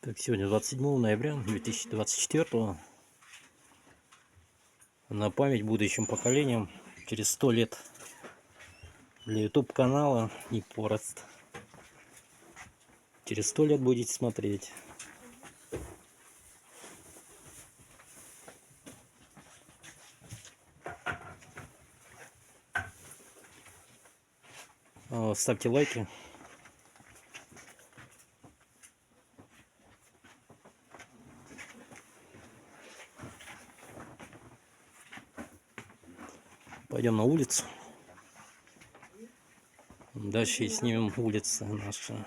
Так, сегодня 27 ноября 2024. На память будущим поколениям через 100 лет для YouTube канала и порост. Через 100 лет будете смотреть. Ставьте лайки. Пойдем на улицу. Дальше и снимем улицы наши.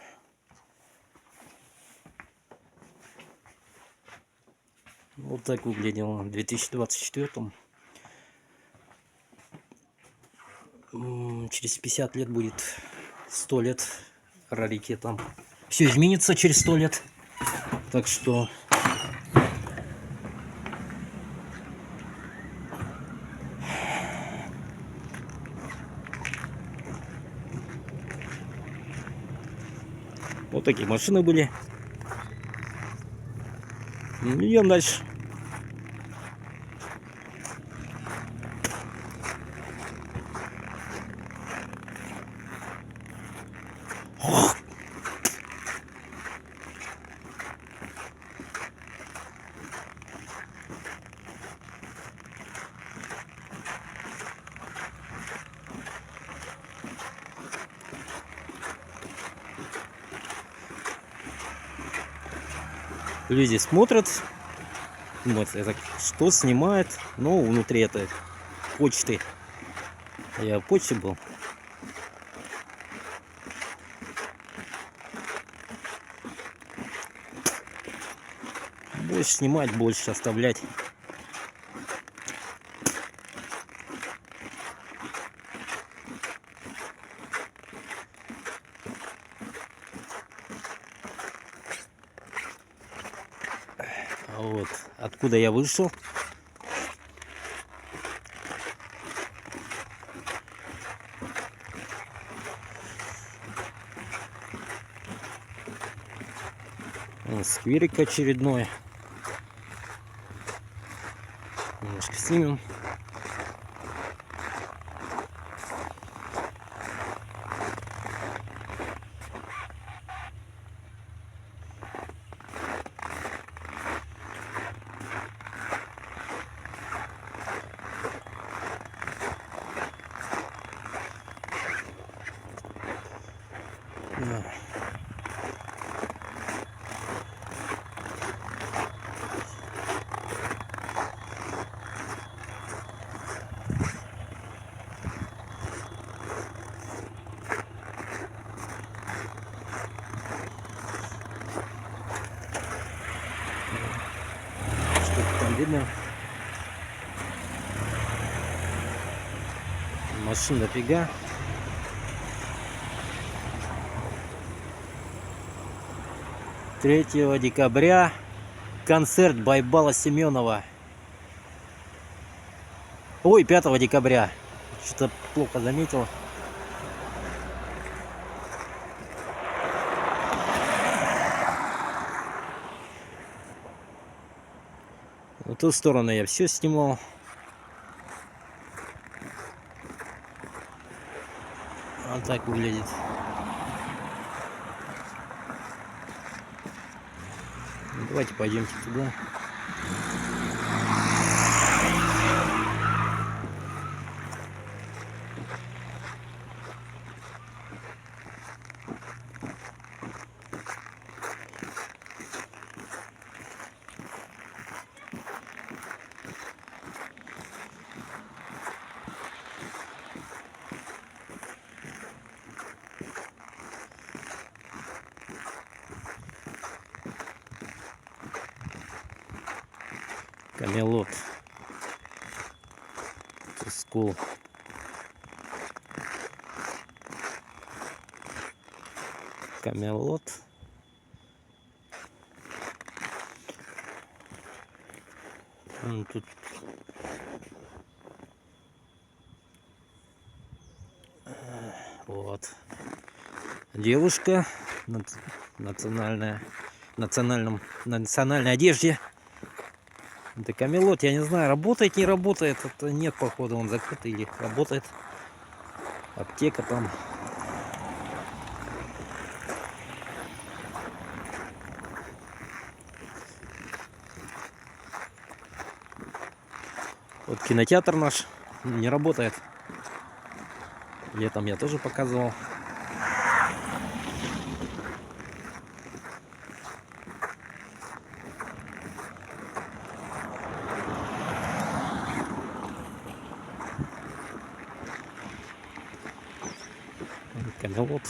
Вот так выглядело в 2024. Через 50 лет будет 100 лет раритетом. Все изменится через 100 лет. Так что вот такие машины были. Идем дальше. Люди смотрят, думают, это что снимает, но внутри это почты. Я в почте был. Больше снимать, больше оставлять. Вот откуда я вышел. Скверик очередной. Немножко снимем. Что-то там видно. Машин дофига. Третьего декабря концерт Байбала Семенова. Ой, 5 декабря. Что-то плохо заметил. В ту сторону я все снимал. Вот так выглядит. Давайте пойдемте туда. Камелот. Скул. Камелот. Тут вот девушка национальная национальной одежде. Это Камелот, я не знаю, работает, не работает. Это нет, походу, он закрыт или работает. Аптека там. Вот кинотеатр наш не работает. Летом я тоже показывал. Камелот.